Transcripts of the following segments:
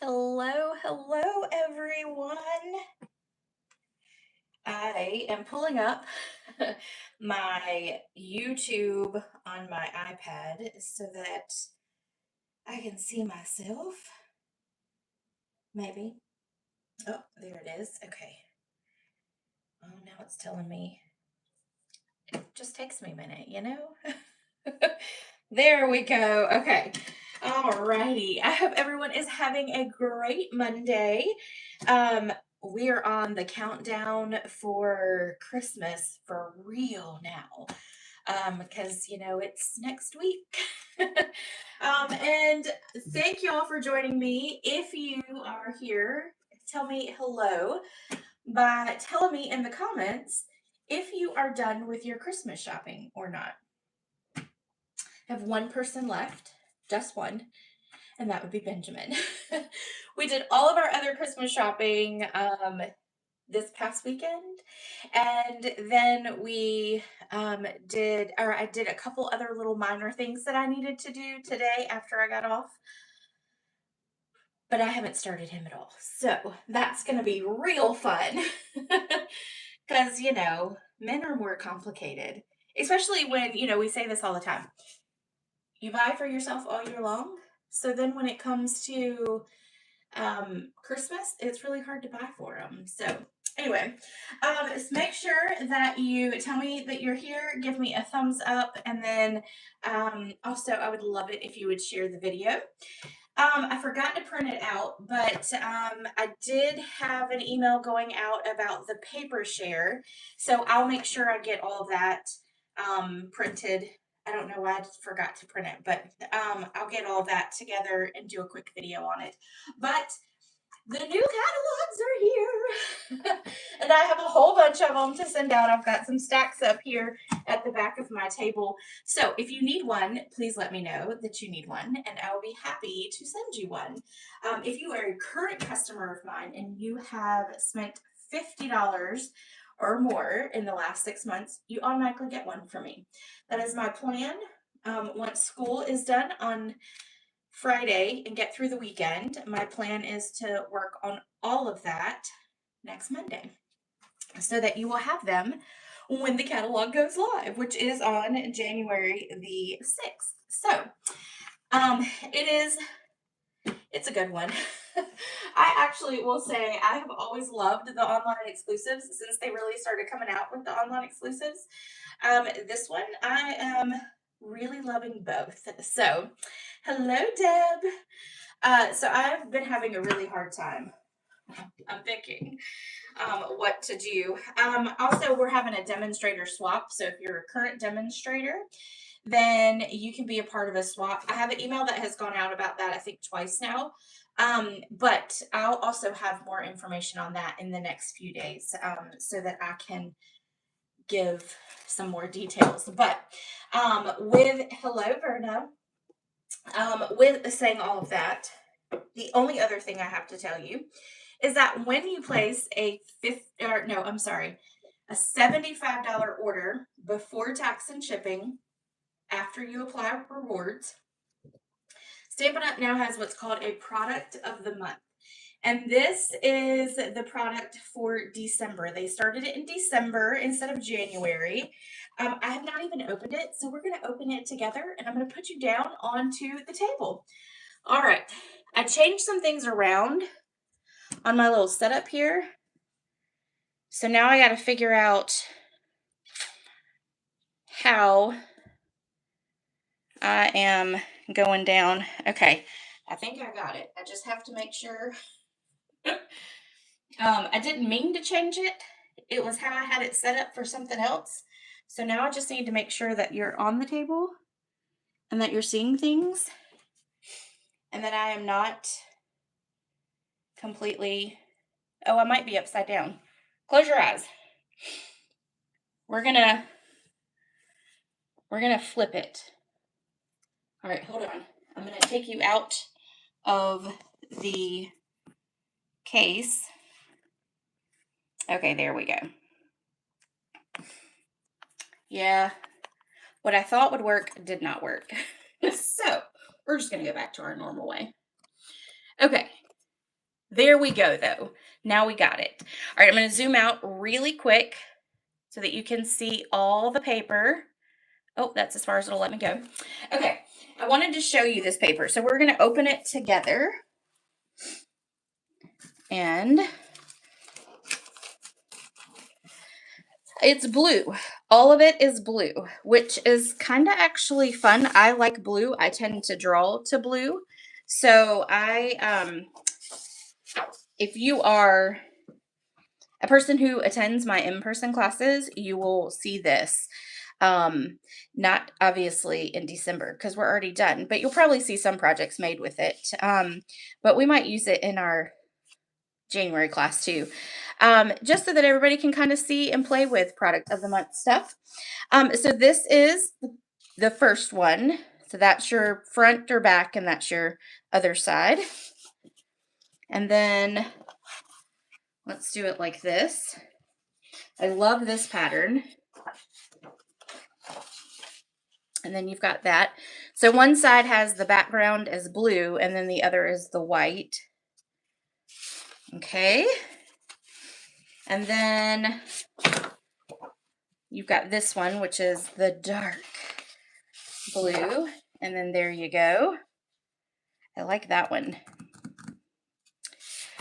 Hello, everyone. I am pulling up my YouTube on my iPad so that I can see myself. Maybe. Oh, there it is. Okay. Oh, now it's telling me. It just takes me a minute, you know? There we go. Okay. Alrighty. I hope everyone is having a great Monday. We are on the countdown for Christmas for real now. Because it's next week. And thank y'all for joining me. If you are here, tell me hello by telling me in the comments if you are done with your Christmas shopping or not. I have one person left, just one, and that would be Benjamin. We did all of our other Christmas shopping this past weekend, and then I did a couple other little minor things that I needed to do today after I got off, but I haven't started him at all. So that's going to be real fun because, men are more complicated, especially when, we say this all the time. You buy for yourself all year long. So then when it comes to Christmas, it's really hard to buy for them. So anyway, make sure that you tell me that you're here, give me a thumbs up, and then also I would love it if you would share the video. I forgot to print it out, but I did have an email going out about the paper share, so I'll make sure I get all that printed. I don't know why I forgot to print it, but I'll get all that together and do a quick video on it. But the new catalogs are here, and I have a whole bunch of them to send out. I've got some stacks up here at the back of my table. So if you need one, please let me know that you need one, and I will be happy to send you one. If you are a current customer of mine and you have spent $50 or more in the last 6 months, you automatically get one from me. That is my plan. Once school is done on Friday and get through the weekend, my plan is to work on all of that next Monday so that you will have them when the catalog goes live, which is on January the 6th. So, it's a good one. I actually will say I have always loved the online exclusives since they really started coming out with the online exclusives. This one, I am really loving both. So, hello, Deb. So I've been having a really hard time. I'm thinking what to do. Also, we're having a demonstrator swap. So if you're a current demonstrator, then you can be a part of a swap. I have an email that has gone out about that, I think twice now. But I'll also have more information on that in the next few days so that I can give some more details. But hello, Verna, with saying all of that, the only other thing I have to tell you is that when you place a $75 order before tax and shipping, after you apply rewards, Stampin' Up! Now has what's called a product of the month. And this is the product for December. They started it in December instead of January. I have not even opened it, so we're going to open it together, and I'm going to put you down onto the table. All right. I changed some things around on my little setup here. So now I got to figure out how I am going down. Okay. I think I got it. I just have to make sure. I didn't mean to change it. It was how I had it set up for something else. So now I just need to make sure that you're on the table and that you're seeing things and that I am not completely, I might be upside down. Close your eyes. We're gonna flip it. All right, hold on. I'm gonna take you out of the case. Okay, there we go. Yeah, what I thought would work did not work. So we're just gonna go back to our normal way. Okay, There we go, though. Now we got it. All right, I'm going to zoom out really quick so that you can see all the paper. Oh, that's as far as it'll let me go. Okay, I wanted to show you this paper. So we're going to open it together. And it's blue. All of it is blue, which is kind of actually fun. I like blue. I tend to draw to blue. So if you are a person who attends my in-person classes, you will see this. Not obviously in December because we're already done, but you'll probably see some projects made with it. But we might use it in our January class too, just so that everybody can kind of see and play with product of the month stuff. So this is the first one. So that's your front or back, and that's your other side. And then let's do it like this. I love this pattern. And then you've got that. So one side has the background as blue, and then the other is the white. Okay. And then you've got this one, which is the dark blue. And then there you go. I like that one.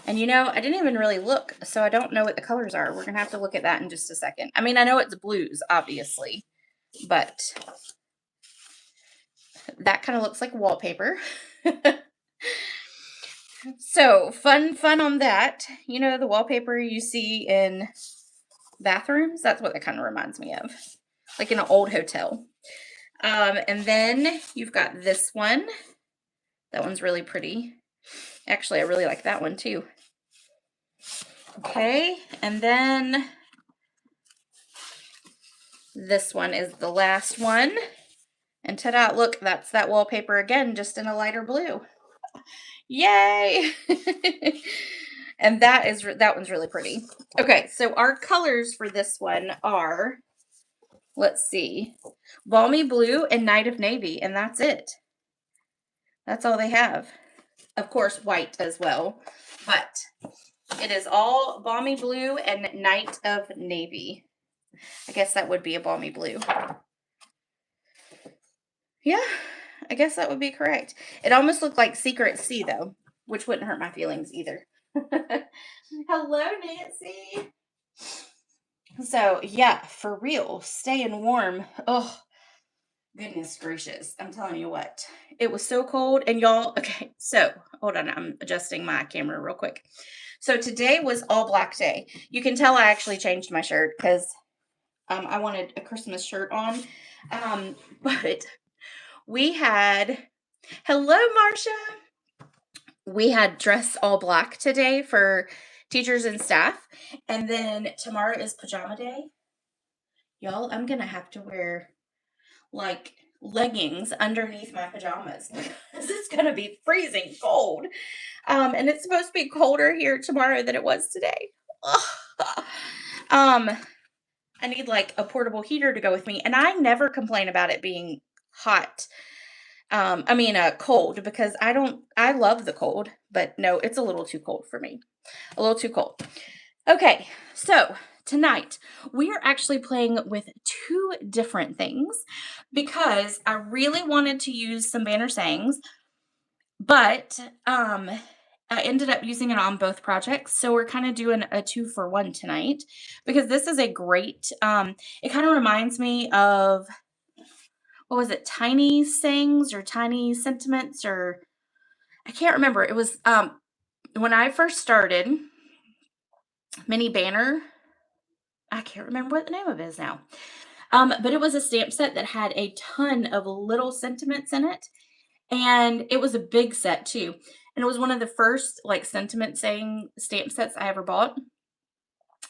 And you know, I didn't even really look, so I don't know what the colors are. We're going to have to look at that in just a second. I mean, I know it's blues, obviously, but that kind of looks like wallpaper. So fun on that. You know, the wallpaper you see in bathrooms, that's what that kind of reminds me of, like in an old hotel. And then you've got this one. That one's really pretty. Actually, I really like that one too. Okay, and then this one is the last one. And ta-da, look, that's that wallpaper again, just in a lighter blue. Yay! And that one's really pretty. Okay, so our colors for this one are, let's see, Balmy Blue and Night of Navy, and that's it. That's all they have. Of course, white as well, but it is all Balmy Blue and Night of Navy. I guess that would be a Balmy Blue. Yeah, I guess that would be correct. It almost looked like Secret Sea, though, which wouldn't hurt my feelings either. Hello, Nancy. So, yeah, for real, staying warm. Oh, goodness gracious. I'm telling you what. It was so cold. And y'all, okay, so hold on. I'm adjusting my camera real quick. So today was all black day. You can tell I actually changed my shirt because I wanted a Christmas shirt on. But we had, hello, Marcia. We had dress all black today for teachers and staff. And then tomorrow is pajama day. Y'all, I'm going to have to wear like leggings underneath my pajamas because it's going to be freezing cold. And it's supposed to be colder here tomorrow than it was today. I need like a portable heater to go with me. And I never complain about it being hot. Cold, because I love the cold, but no, it's a little too cold for me. A little too cold. Okay, so tonight we are actually playing with two different things because I really wanted to use some banner sayings, but I ended up using it on both projects. So we're kind of doing a 2-for-1 tonight because this is a great, it kind of reminds me of, what was it? Tiny sayings or tiny sentiments, or I can't remember. It was, when I first started Mini Banner, I can't remember what the name of it is now. But it was a stamp set that had a ton of little sentiments in it. And it was a big set too. And it was one of the first like sentiment saying stamp sets I ever bought.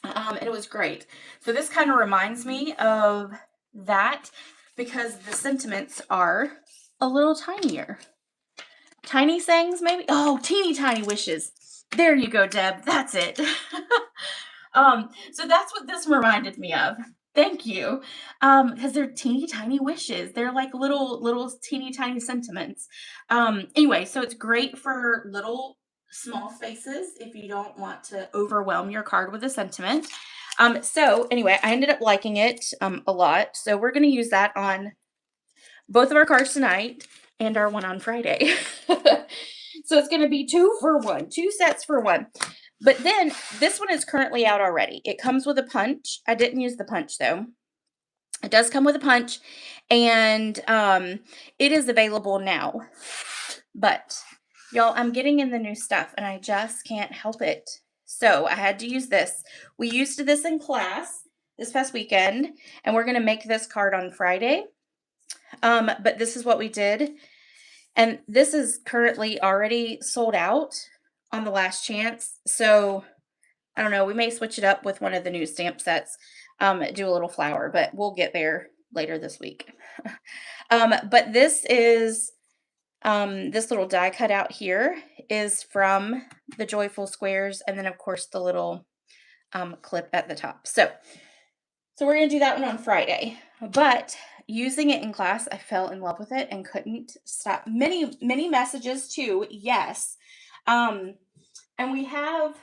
And it was great. So this kind of reminds me of that because the sentiments are a little tinier. Tiny sayings, maybe? Oh, teeny tiny wishes. There you go, Deb. That's it. So that's what this reminded me of. Thank you. Because they're teeny tiny wishes. They're like little teeny tiny sentiments. Anyway, so it's great for little small spaces if you don't want to overwhelm your card with a sentiment. So anyway, I ended up liking it a lot. So we're going to use that on both of our cards tonight and our one on Friday. So it's going to be 2 for 1, 2 sets for 1. But then this one is currently out already. It comes with a punch. I didn't use the punch though. It does come with a punch, and it is available now. But y'all, I'm getting in the new stuff and I just can't help it. So I had to use this. We used this in class this past weekend, and we're going to make this card on Friday. But this is what we did. And this is currently already sold out on the last chance. So I don't know, we may switch it up with one of the new stamp sets, do a little flower, but we'll get there later this week. But this is, this little die cut out here is from the Joyful Squares. And then of course the little clip at the top. So we're going to do that one on Friday, but using it in class, I fell in love with it and couldn't stop. Many messages too. Yes. And we have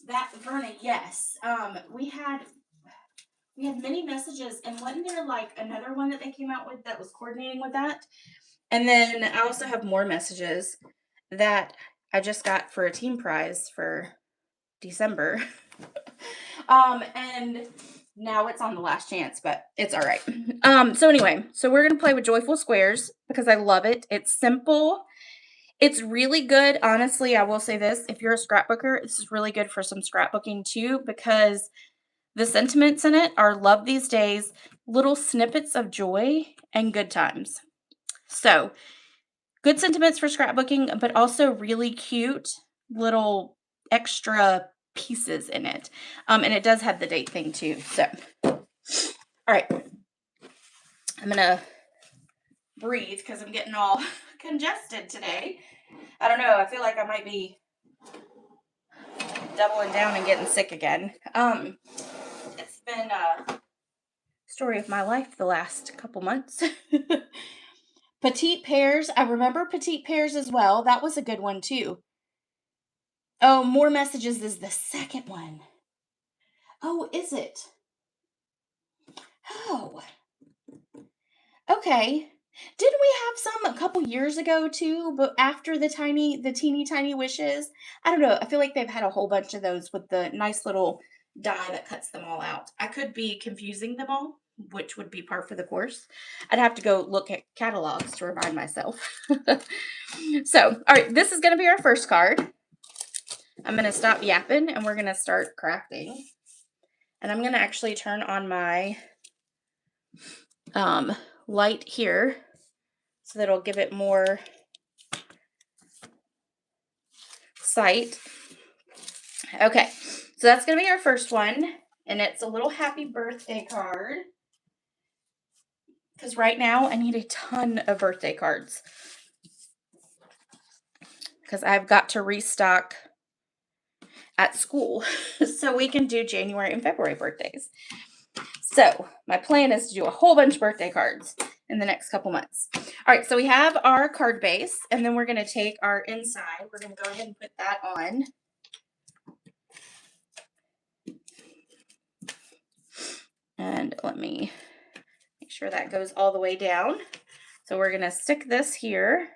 that, Verna. Yes. We had many messages, and wasn't there like another one that they came out with that was coordinating with that? And then I also have more messages that I just got for a team prize for December. And now it's on the last chance, but it's all right. So anyway, so we're going to play with Joyful Squares because I love it. It's simple. It's really good. Honestly, I will say this. If you're a scrapbooker, this is really good for some scrapbooking too, because the sentiments in it are love these days, little snippets of joy, and good times. So good sentiments for scrapbooking, but also really cute little extra pieces in it. And it does have the date thing too. So, all right. I'm going to breathe because I'm getting all congested today. I don't know. I feel like I might be doubling down and getting sick again. It's been a story of my life the last couple months. Petite Pears. I remember Petite Pears as well. That was a good one too. Oh, More Messages is the second one. Oh, is it? Oh. Okay. Didn't we have some a couple years ago too, but after the teeny tiny wishes? I don't know. I feel like they've had a whole bunch of those with the nice little die that cuts them all out. I could be confusing them all, which would be par for the course. I'd have to go look at catalogs to remind myself. So, all right, this is going to be our first card. I'm going to stop yapping and we're going to start crafting. And I'm going to actually turn on my light here so that it'll give it more sight. Okay, so that's going to be our first one. And it's a little happy birthday card. Because right now I need a ton of birthday cards. Because I've got to restock at school so we can do January and February birthdays. So my plan is to do a whole bunch of birthday cards in the next couple months. All right, so we have our card base, and then we're going to take our inside. We're going to go ahead and put that on. And let me make sure that goes all the way down. So we're going to stick this here.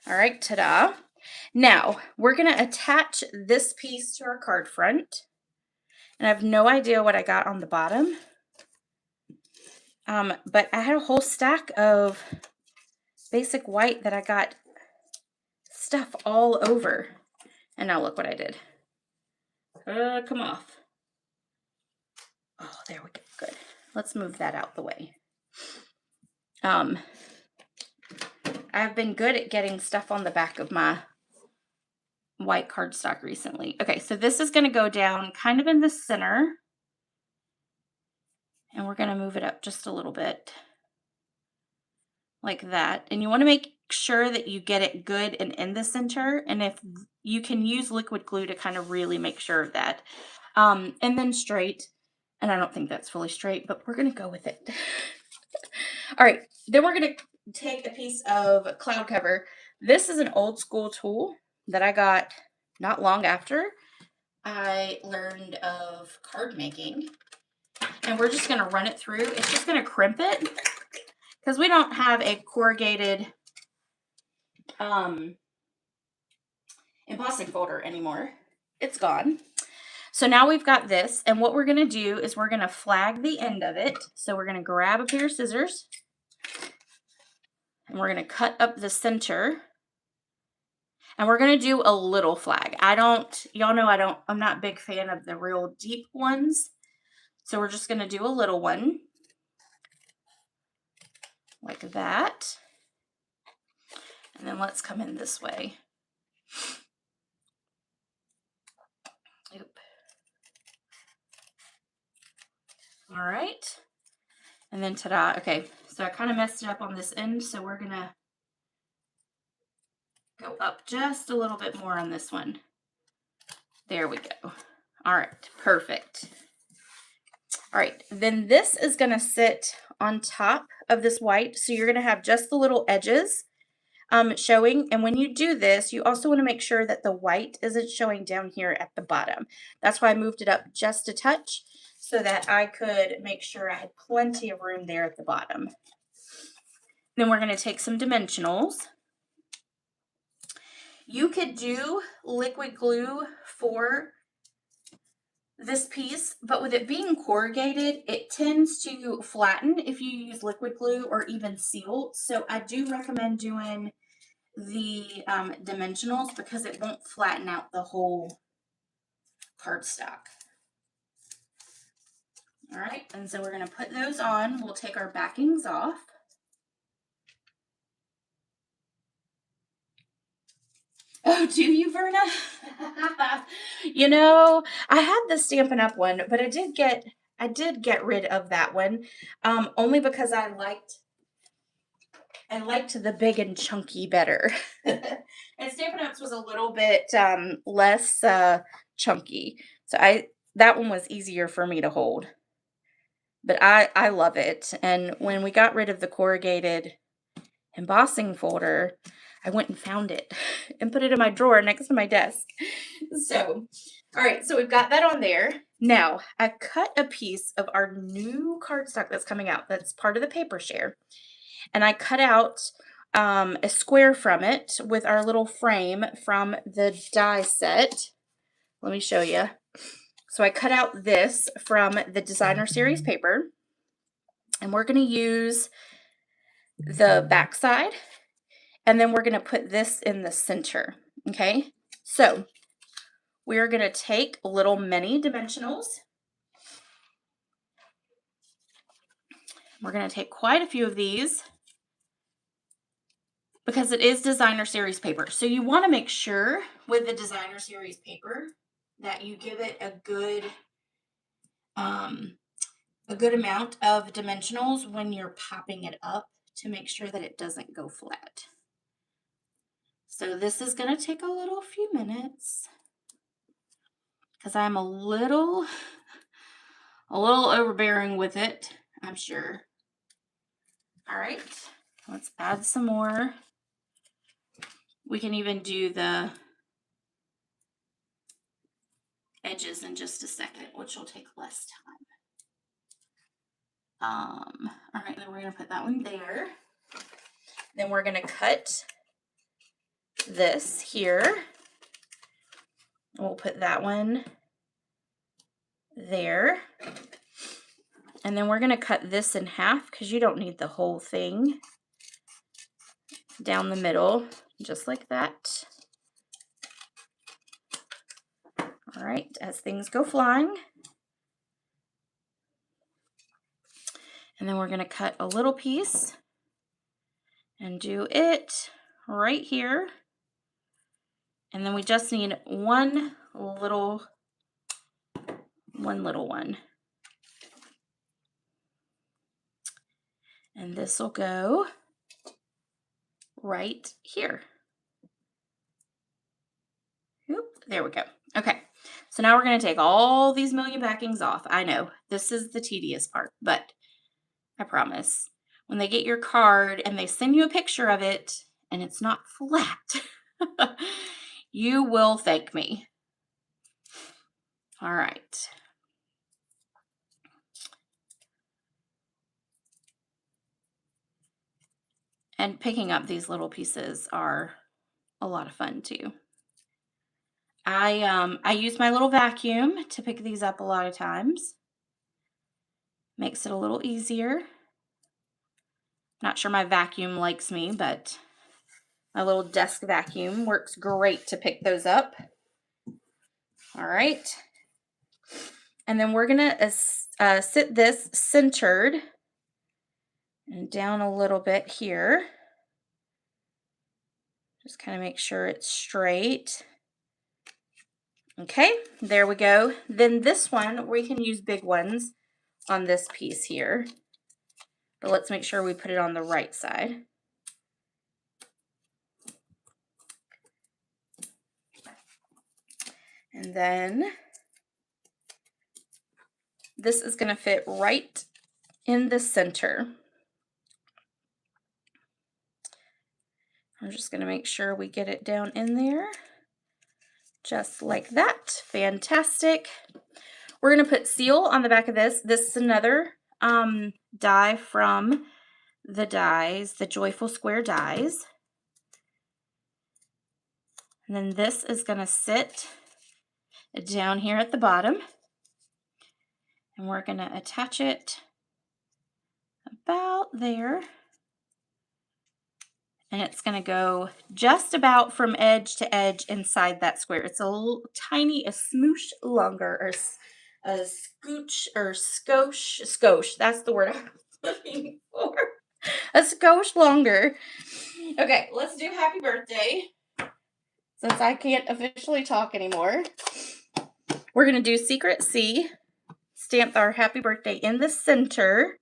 All right, ta-da. Now, we're going to attach this piece to our card front. And I have no idea what I got on the bottom. But I had a whole stack of basic white that I got stuff all over. And now look what I did. Come off. Oh, there we go. Good. Let's move that out the way. I've been good at getting stuff on the back of my white cardstock recently. Okay, so this is going to go down kind of in the center. And we're going to move it up just a little bit. Like that. And you want to make sure that you get it good and in the center. And if you can use liquid glue to kind of really make sure of that. And then straight. And I don't think that's fully straight, but we're going to go with it. All right. Then we're going to take a piece of cloud cover. This is an old school tool that I got not long after I learned of card making. And we're just going to run it through. It's just going to crimp it because we don't have a corrugated embossing folder anymore. It's gone. So now we've got this, and what we're going to do is we're going to flag the end of it. So we're going to grab a pair of scissors, and we're going to cut up the center, and we're going to do a little flag. Y'all know I'm not a big fan of the real deep ones. So we're just going to do a little one like that. And then let's come in this way. Oop. All right. And then ta-da. Okay, so I kind of messed it up on this end, so we're going to go up just a little bit more on this one. There we go. All right, perfect. All right, then this is going to sit on top of this white, so you're going to have just the little edges showing. And when you do this, you also want to make sure that the white isn't showing down here at the bottom. That's why I moved it up just a touch so that I could make sure I had plenty of room there at the bottom. Then we're going to take some dimensionals. You could do liquid glue for this piece, but with it being corrugated, it tends to flatten if you use liquid glue or even seal. So I do recommend doing the dimensionals because it won't flatten out the whole cardstock. All right, and so we're going to put those on. We'll take our backings off. Oh, do you, Verna? You know, I had the Stampin' Up one, but I did get rid of that one, only because I liked the big and chunky better. And Stampin' Up's was a little bit less chunky, so that one was easier for me to hold. But I love it, and when we got rid of the corrugated embossing folder, I went and found it and put it in my drawer next to my desk. So, all right, so we've got that on there. Now, I cut a piece of our new cardstock that's coming out. That's part of the paper share. And I cut out a square from it with our little frame from the die set. Let me show you. So I cut out this from the Designer Series paper. And we're going to use the back side. And then we're going to put this in the center, okay? So we're going to take little mini dimensionals. We're going to take quite a few of these because it is Designer Series paper. So you want to make sure with the Designer Series paper that you give it a good amount of dimensionals when you're popping it up to make sure that it doesn't go flat. So this is going to take a little few minutes because I'm a little overbearing with it, I'm sure. All right, let's add some more. We can even do the edges in just a second, which will take less time. All right, then we're going to put that one there. Then we're going to cut this here. We'll put that one there. And then we're going to cut this in half because you don't need the whole thing down the middle, just like that. All right, as things go flying. And then we're going to cut a little piece and do it right here. And then we just need one little one. And this will go right here. Oop, there we go. Okay, so now we're going to take all these million backings off. I know, this is the tedious part, but I promise. when they get your card and they send you a picture of it and it's not flat, you will thank me. All right. And picking up these little pieces are a lot of fun too. I use my little vacuum to pick these up a lot of times. Makes it a little easier. Not sure my vacuum likes me, but my little desk vacuum works great to pick those up. All right. And then we're going to sit this centered and down a little bit here. Just kind of make sure it's straight. Okay, there we go. Then this one, we can use big ones on this piece here. But let's make sure we put it on the right side. And then this is going to fit right in the center. I'm just going to make sure we get it down in there. Just like that. Fantastic. We're going to put seal on the back of this. This is another die from the dies, the Joyful Square dies. And then this is going to sit down here at the bottom. And we're going to attach it about there. And it's going to go just about from edge to edge inside that square. It's a little tiny, a smoosh longer, or a scooch, or skosh. That's the word I'm looking for. A skosh longer. Okay, let's do happy birthday. Since I can't officially talk anymore, we're going to do Secret C. Stamp our happy birthday in the center.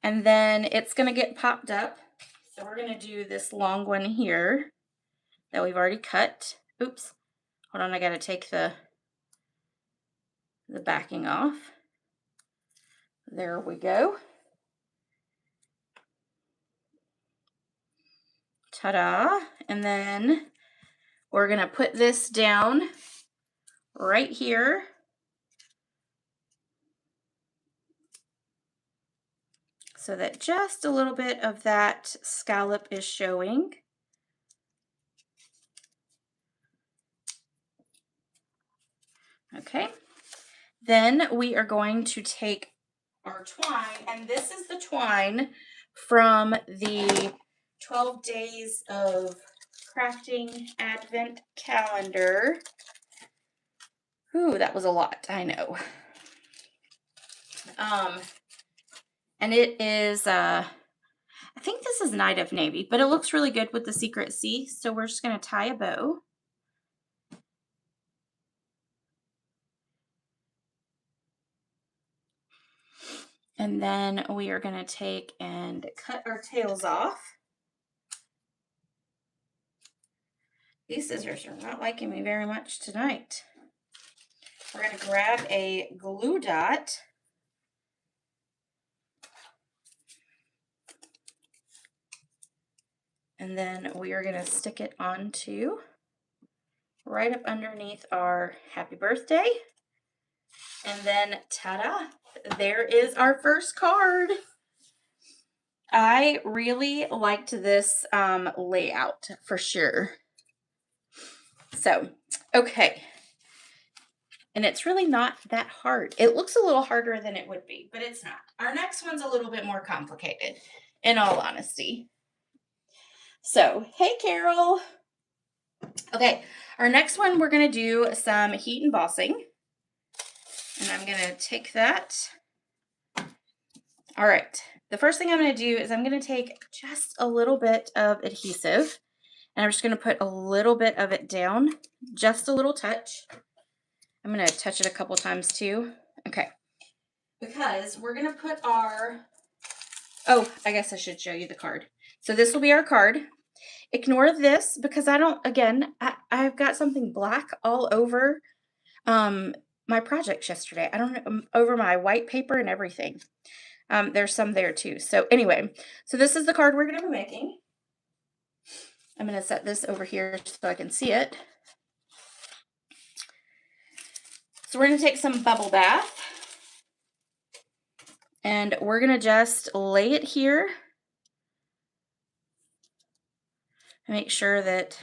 And then it's going to get popped up. So we're going to do this long one here that we've already cut. Oops. Hold on, I got to take the backing off. There we go. Ta-da. And then we're going to put this down right here. So that just a little bit of that scallop is showing. Okay. Then we are going to take our twine, and this is the twine from the 12 Days of Crafting Advent Calendar. Ooh, that was a lot, I know. And it is, I think this is Night of Navy, but it looks really good with the Secret C, so we're just going to tie a bow. And then we are going to take and cut our tails off. These scissors are not liking me very much tonight. We're going to grab a glue dot. And then we are going to stick it onto right up underneath our happy birthday. And then ta-da, there is our first card. I really liked this layout for sure. So, okay. And it's really not that hard. It looks a little harder than it would be, but it's not. Our next one's a little bit more complicated, in all honesty. So, hey, Carol. Okay, our next one, we're going to do some heat embossing. And I'm going to take that. All right, the first thing I'm going to do is I'm going to take just a little bit of adhesive. And I'm just going to put a little bit of it down, just a little touch. I'm going to touch it a couple times too. Okay, because we're going to put our, oh, I guess I should show you the card. So this will be our card. Ignore this because I don't, again, I've got something black all over my my projects yesterday. I don't know, over my white paper and everything. There's some there too. So anyway, so this is the card we're going to be making. I'm going to set this over here so I can see it. So we're going to take some bubble bath and we're going to just lay it here and make sure that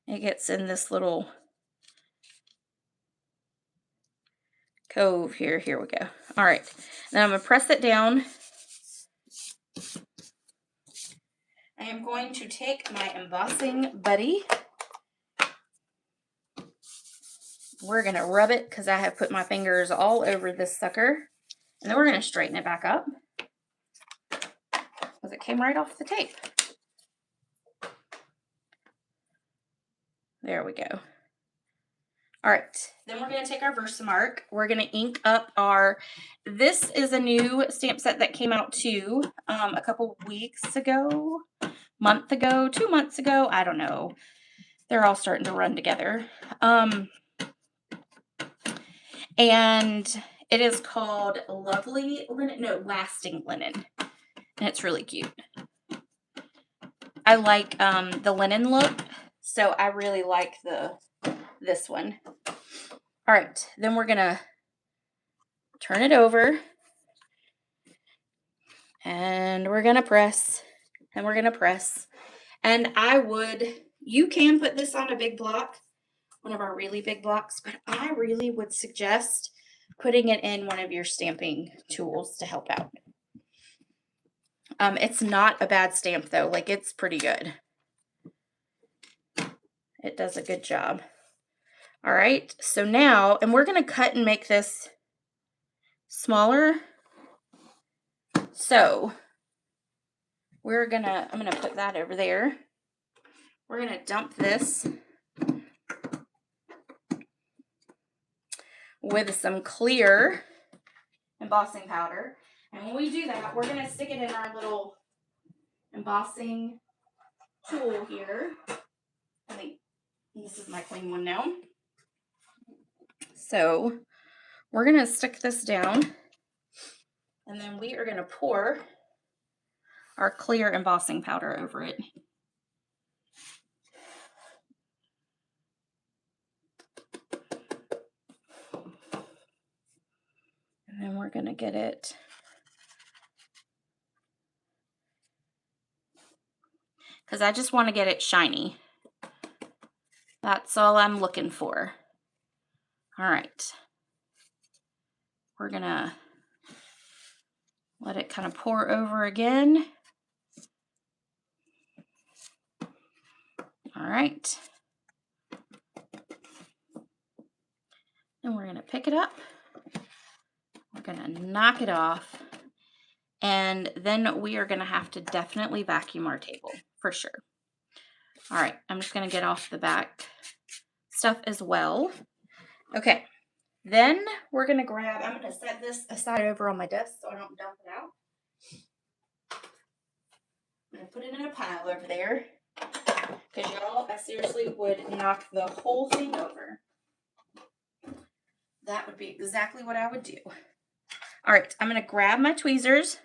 it gets in this little cove here. Here we go. All right. Now I'm going to press it down. I am going to take my embossing buddy. We're going to rub it because I have put my fingers all over this sucker. And then we're going to straighten it back up because it came right off the tape. There we go. All right, then we're going to take our Versamark. We're going to ink up this is a new stamp set that came out too a couple weeks ago, month ago, 2 months ago. I don't know. They're all starting to run together. And it is called Lovely Linen, no, Lasting Linen. And it's really cute. I like the linen look, so I really like this one. All right, then we're gonna turn it over and we're gonna press and we're gonna press. And you can put this on a big block, one of our really big blocks, but I really would suggest putting it in one of your stamping tools to help out. It's not a bad stamp though, like it's pretty good. It does a good job. All right, so now, and we're gonna cut and make this smaller. So I'm gonna put that over there. We're gonna dump this with some clear embossing powder. And when we do that, we're gonna stick it in our little embossing tool here. I think this is my clean one now. So we're gonna stick this down and then we are gonna pour our clear embossing powder over it. And then we're gonna get it because I just want to get it shiny. That's all I'm looking for. All right. We're gonna let it kind of pour over again. All right. Then we're gonna pick it up. We're gonna knock it off. And then we are gonna have to definitely vacuum our table for sure. All right, I'm just gonna get off the back stuff as well. Okay, then we're gonna I'm gonna set this aside over on my desk so I don't dump it out. I'm gonna put it in a pile over there because y'all, I seriously would knock the whole thing over. That would be exactly what I would do. All right, I'm gonna grab my tweezers.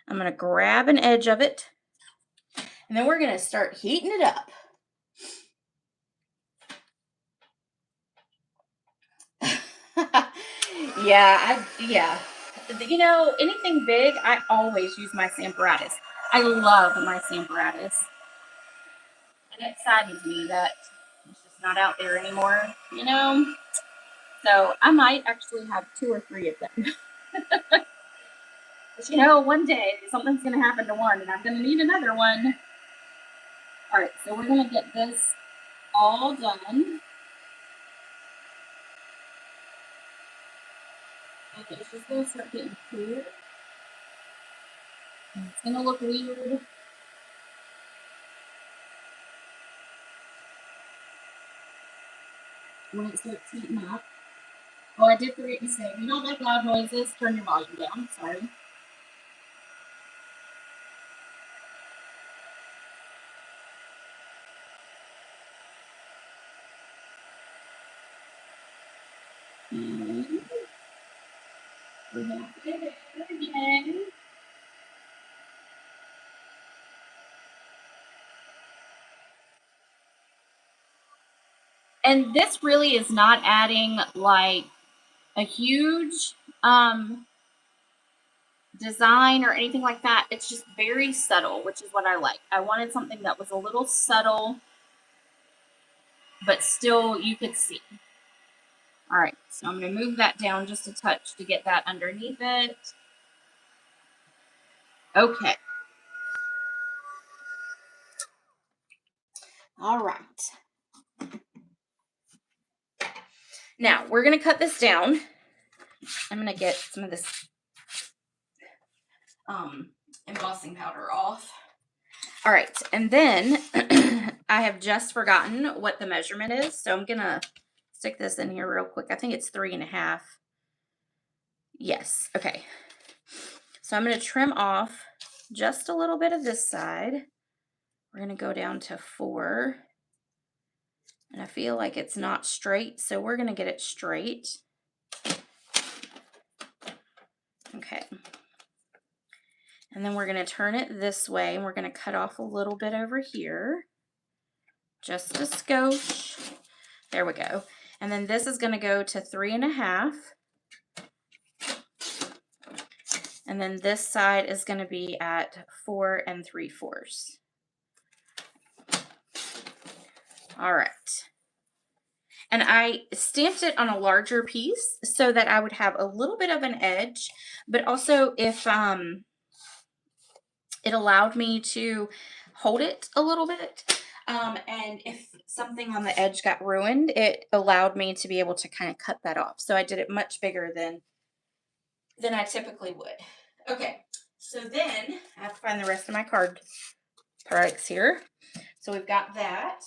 I'm gonna grab an edge of it, and then we're gonna start heating it up. Yeah. You know, anything big, I always use my Stamparatus. I love my Stamparatus. And it saddens me that it's just not out there anymore, you know? So I might actually have 2 or 3 of them. But you know, one day something's going to happen to one and I'm going to need another one. All right, so we're going to get this all done. Okay, it's just going to start getting clear. And it's going to look weird. When it starts heating up. Oh, I did forget to say, if you don't like loud noises, turn your volume down. Sorry. We have to get it again. And this really is not adding like a huge design or anything like that. It's just very subtle, which is what I like. I wanted something that was a little subtle, but still you could see. All right, so I'm going to move that down just a touch to get that underneath it. Okay. All right. Now we're going to cut this down. I'm going to get some of this embossing powder off. All right, and then I have just forgotten what the measurement is, so I'm going to stick this in here real quick. I think it's 3.5. Yes, okay. So I'm going to trim off just a little bit of this side. We're going to go down to 4. And I feel like it's not straight, so we're going to get it straight. Okay. And then we're going to turn it this way, and we're going to cut off a little bit over here. Just a skosh. There we go. And then this is going to go to 3.5. And then this side is going to be at 4 3/4. All right. And I stamped it on a larger piece so that I would have a little bit of an edge, but also if it allowed me to hold it a little bit. And if something on the edge got ruined, it allowed me to be able to kind of cut that off. So I did it much bigger than I typically would. Okay, so then I have to find the rest of my card products here. So we've got that.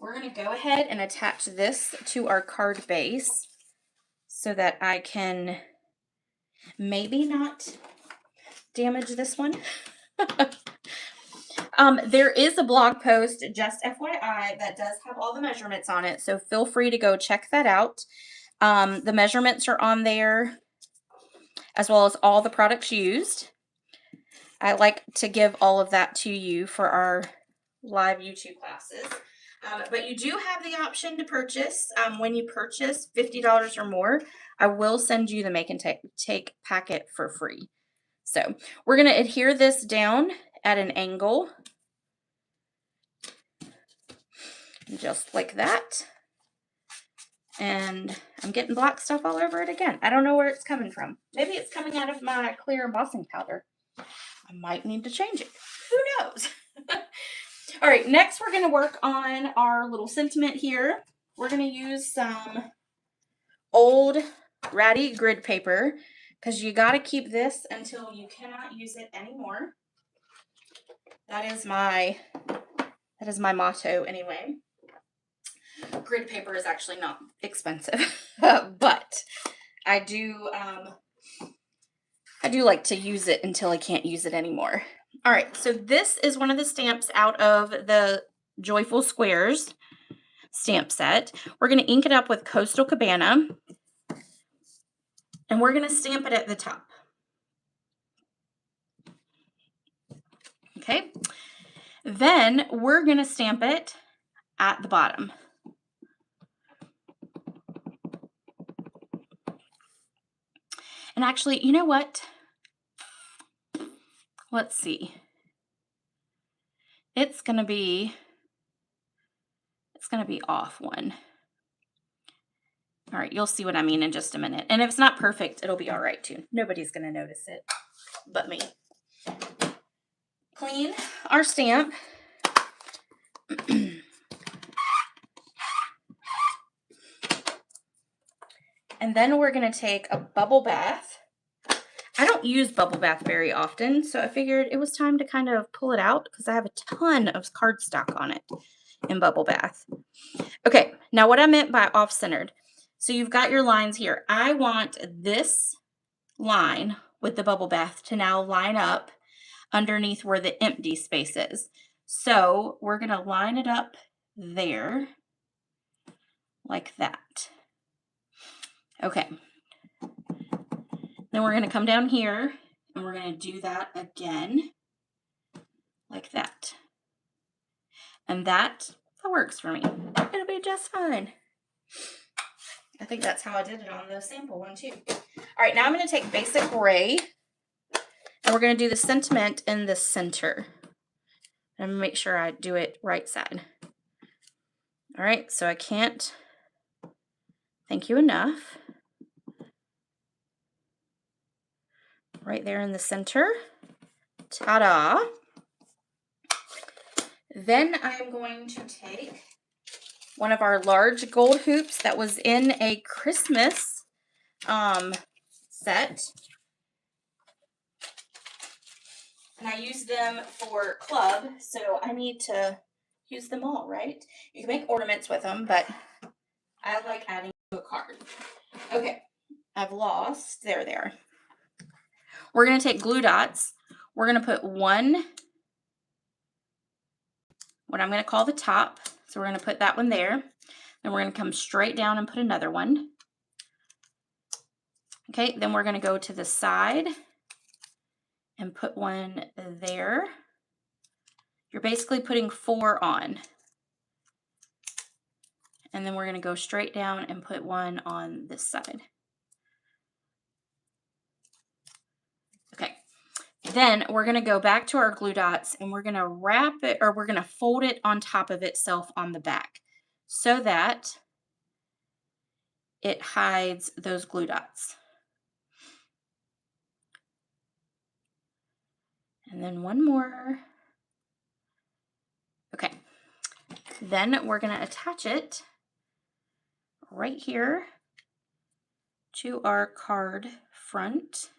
We're going to go ahead and attach this to our card base so that I can maybe not damage this one. There is a blog post, just FYI, that does have all the measurements on it, so feel free to go check that out. The measurements are on there, as well as all the products used. I like to give all of that to you for our live YouTube classes. But you do have the option to purchase. When you purchase $50 or more, I will send you the make and take packet for free. So we're going to adhere this down at an angle, just like that. And I'm getting black stuff all over it again. I don't know where it's coming from. Maybe it's coming out of my clear embossing powder. I might need to change it. Who knows? All right, next we're going to work on our little sentiment here. We're going to use some old ratty grid paper because you got to keep this until you cannot use it anymore. That is my motto anyway. Grid paper is actually not expensive, but I do like to use it until I can't use it anymore. All right, so this is one of the stamps out of the Joyful Squares stamp set. We're going to ink it up with Coastal Cabana, and we're going to stamp it at the top. Okay, then we're going to stamp it at the bottom. And actually, you know what? Let's see. It's going to be off one. All right, you'll see what I mean in just a minute. And if it's not perfect, it'll be all right too. Nobody's going to notice it but me. Clean our stamp. And then we're going to take a bubble bath. I don't use bubble bath very often, so I figured it was time to kind of pull it out because I have a ton of cardstock on it in bubble bath. Okay, now what I meant by off-centered. So you've got your lines here. I want this line with the bubble bath to now line up underneath where the empty space is. So we're going to line it up there like that. Okay. Then we're going to come down here and we're going to do that again, like that. And that works for me. It'll be just fine. I think that's how I did it on the sample one too. All right, now I'm going to take basic gray and we're going to do the sentiment in the center. I'm going to make sure I do it right side. All right, so I can't thank you enough. Right there in the center. Ta-da! Then I'm going to take one of our large gold hoops that was in a Christmas set. And I use them for club, so I need to use them all, right? You can make ornaments with them, but I like adding to a card. Okay, I've lost. There they are. We're going to take glue dots. We're going to put one, what I'm going to call the top. So we're going to put that one there. Then we're going to come straight down and put another one. Okay, then we're going to go to the side and put one there. You're basically putting 4 on. And then we're going to go straight down and put one on this side. Okay, then we're going to go back to our glue dots and we're going to wrap it, or we're going to fold it on top of itself on the back so that it hides those glue dots. And then one more. Okay, then we're going to attach it right here to our card front.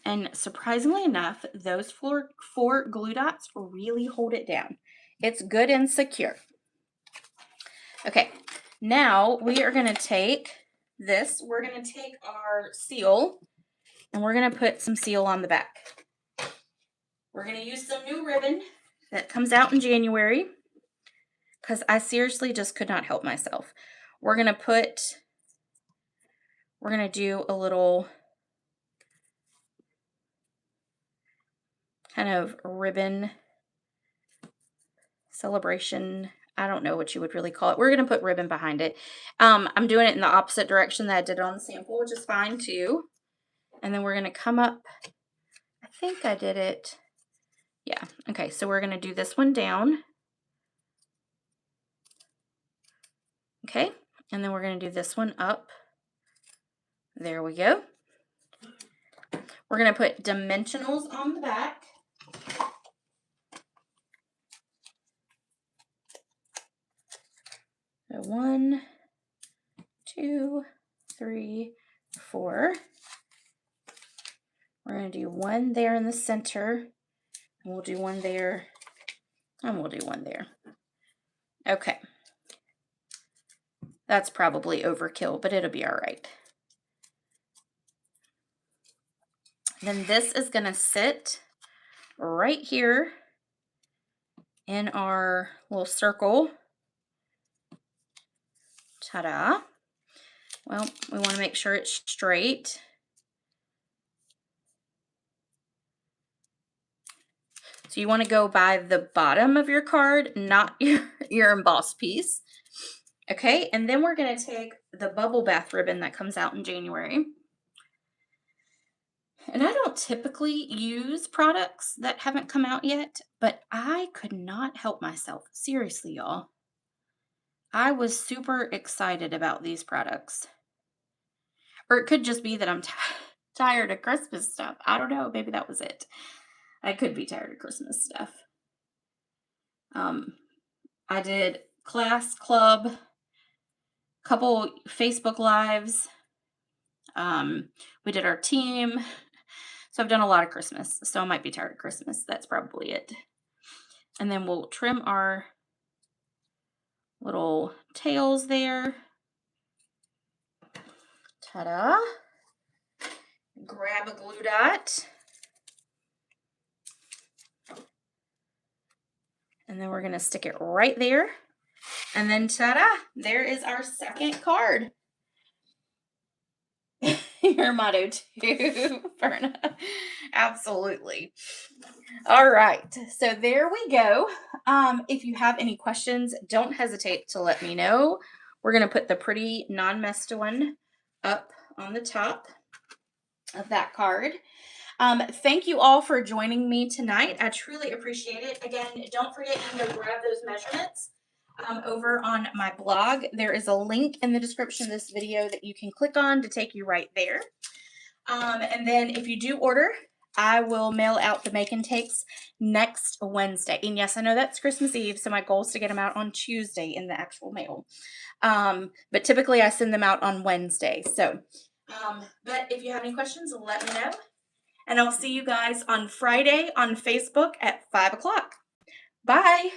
And surprisingly enough, those 4 glue dots really hold it down. It's good and secure. Okay, now we are going to take this. We're going to take our seal and we're going to put some seal on the back. We're going to use some new ribbon that comes out in January because I seriously just could not help myself. We're going to do a little kind of ribbon celebration. I don't know what you would really call it. We're going to put ribbon behind it. I'm doing it in the opposite direction that I did on the sample, which is fine too. And then we're going to come up. I think I did it. Yeah. Okay. So we're going to do this one down. Okay. And then we're going to do this one up. There we go. We're going to put dimensionals on the back. So 1, 2, 3, 4. We're going to do one there in the center. And we'll do one there. And we'll do one there. Okay. That's probably overkill, but it'll be all right. Then this is going to sit right here in our little circle. Ta-da. Well, we want to make sure it's straight. So you want to go by the bottom of your card, not your embossed piece. Okay, and then we're going to take the bubble bath ribbon that comes out in January. And I don't typically use products that haven't come out yet, but I could not help myself. Seriously, y'all. I was super excited about these products. Or it could just be that I'm tired of Christmas stuff. I don't know. Maybe that was it. I could be tired of Christmas stuff. I did class, club, couple Facebook lives. We did our team. So I've done a lot of Christmas. So I might be tired of Christmas. That's probably it. And then we'll trim our little tails there. Ta-da. Grab a glue dot. And then we're going to stick it right there. And then ta-da, there is our second card. Your motto too, Verna. Absolutely. All right. So there we go. If you have any questions, don't hesitate to let me know. We're going to put the pretty non-messed one up on the top of that card. Thank you all for joining me tonight. I truly appreciate it. Again, don't forget you can go grab those measurements over on my blog. There is a link in the description of this video that you can click on to take you right there. And then if you do order, I will mail out the make and takes next Wednesday. And yes, I know that's Christmas Eve, so my goal is to get them out on Tuesday in the actual mail. But typically I send them out on Wednesday. So, but if you have any questions, let me know. And I'll see you guys on Friday on Facebook at 5 o'clock. Bye.